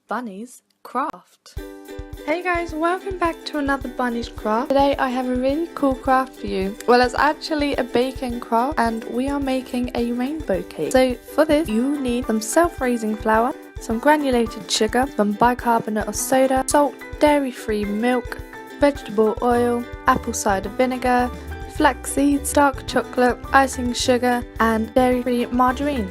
Bunnies craft. Hey guys, welcome back to another Bunnies craft. Today I have a really cool craft for you. Well, it's actually a baking craft and we are making a rainbow cake. So for this you need some self-raising flour, some granulated sugar, some bicarbonate of soda, salt, dairy-free milk, vegetable oil, apple cider vinegar, flaxseeds, dark chocolate, icing sugar and dairy-free margarine.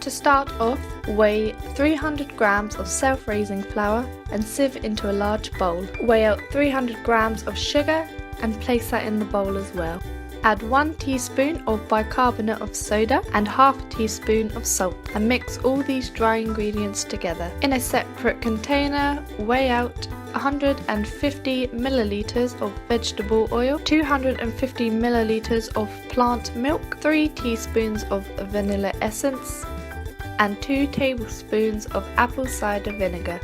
To start off, weigh 300 grams of self-raising flour and sieve into a large bowl. Weigh out 300 grams of sugar and place that in the bowl as well. Add 1 teaspoon of bicarbonate of soda and half a teaspoon of salt and mix all these dry ingredients together. In a separate container, weigh out 150 milliliters of vegetable oil, 250 milliliters of plant milk, 3 teaspoons of vanilla essence, and 2 tablespoons of apple cider vinegar.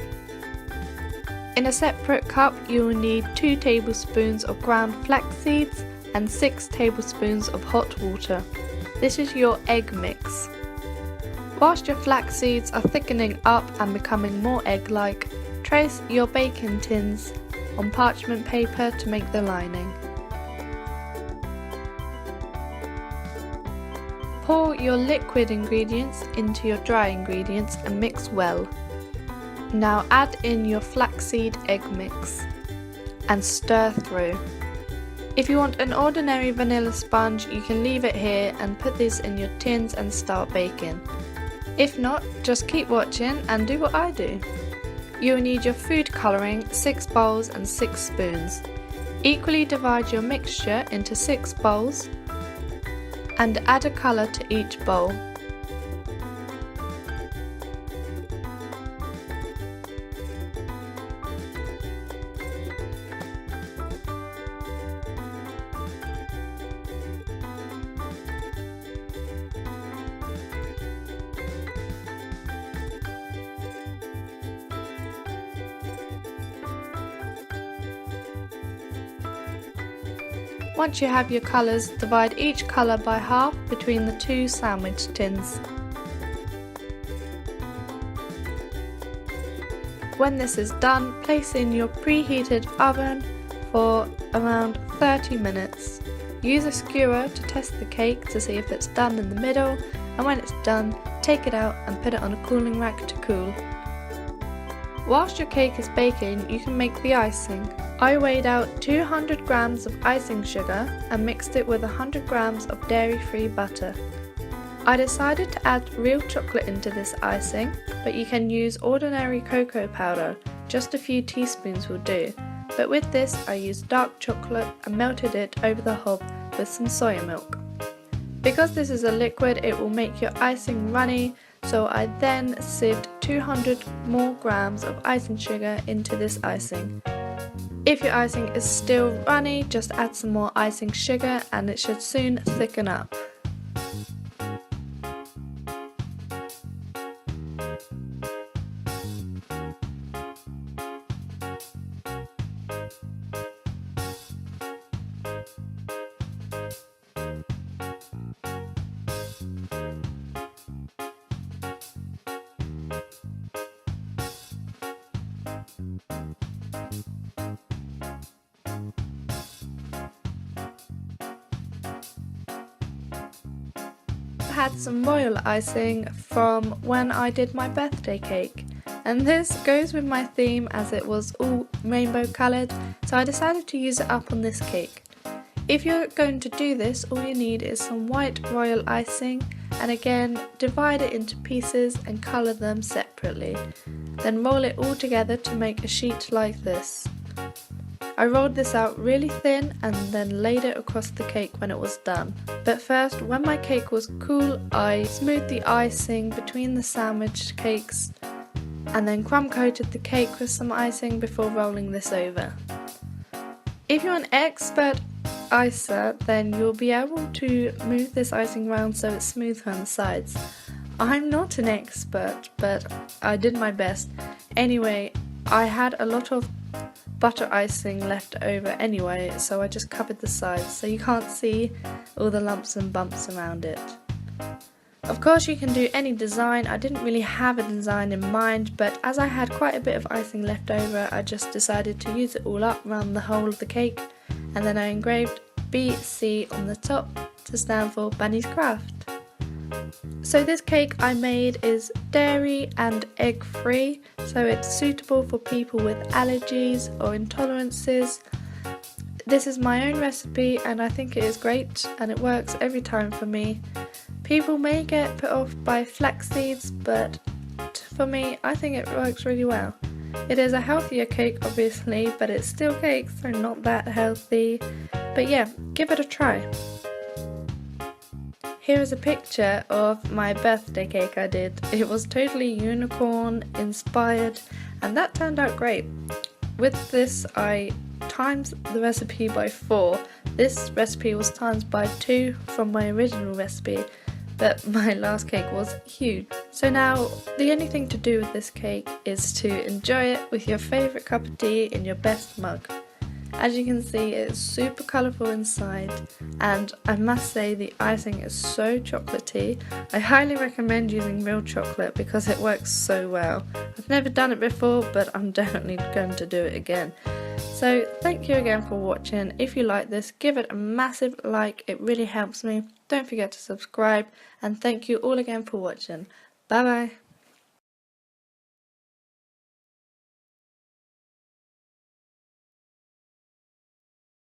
In a separate cup you will need 2 tablespoons of ground flax seeds and 6 tablespoons of hot water. This is your egg mix. Whilst your flax seeds are thickening up and becoming more egg-like, trace your baking tins on parchment paper to make the lining. Pour your liquid ingredients into your dry ingredients and mix well. Now add in your flaxseed egg mix and stir through. If you want an ordinary vanilla sponge, you can leave it here and put this in your tins and start baking. If not, just keep watching and do what I do. You will need your food colouring, 6 bowls and 6 spoons. Equally divide your mixture into 6 bowls and add a colour to each bowl. Once you have your colours, divide each colour by half between the 2 sandwich tins. When this is done, place in your preheated oven for around 30 minutes. Use a skewer to test the cake to see if it's done in the middle, and when it's done, take it out and put it on a cooling rack to cool. Whilst your cake is baking, you can make the icing. I weighed out 200 grams of icing sugar and mixed it with 100 grams of dairy-free butter. I decided to add real chocolate into this icing, but you can use ordinary cocoa powder, just a few teaspoons will do. But with this I used dark chocolate and melted it over the hob with some soya milk. Because this is a liquid, it will make your icing runny, so I then sieved 200 more grams of icing sugar into this icing. If your icing is still runny, just add some more icing sugar and it should soon thicken up. I had some royal icing from when I did my birthday cake, and this goes with my theme as it was all rainbow coloured, so I decided to use it up on this cake. If you're going to do this, all you need is some white royal icing, and again divide it into pieces and colour them separately. Then roll it all together to make a sheet like this. I rolled this out really thin and then laid it across the cake when it was done. But first, when my cake was cool, I smoothed the icing between the sandwich cakes and then crumb coated the cake with some icing before rolling this over. If you're an expert icer, then you'll be able to move this icing around so it's smoother on the sides. I'm not an expert, but I did my best. Anyway, I had a lot of butter icing left over anyway, so I just covered the sides so you can't see all the lumps and bumps around it. Of course you can do any design. I didn't really have a design in mind, but as I had quite a bit of icing left over, I just decided to use it all up around the whole of the cake, and then I engraved BC on the top to stand for Bunny's Craft. So this cake I made is dairy and egg free, so it's suitable for people with allergies or intolerances. This is my own recipe and I think it is great and it works every time for me. People may get put off by flax seeds, but for me I think it works really well. It is a healthier cake obviously, but it's still cake, so not that healthy. But yeah, give it a try. Here is a picture of my birthday cake I did. It was totally unicorn inspired and that turned out great. With this I times the recipe by 4. This recipe was times by 2 from my original recipe, but my last cake was huge. So now the only thing to do with this cake is to enjoy it with your favourite cup of tea in your best mug. As you can see, it's super colourful inside, and I must say the icing is so chocolatey. I highly recommend using real chocolate because it works so well. I've never done it before, but I'm definitely going to do it again. So thank you again for watching. If you like this, give it a massive like, it really helps me. Don't forget to subscribe, and thank you all again for watching. Bye bye.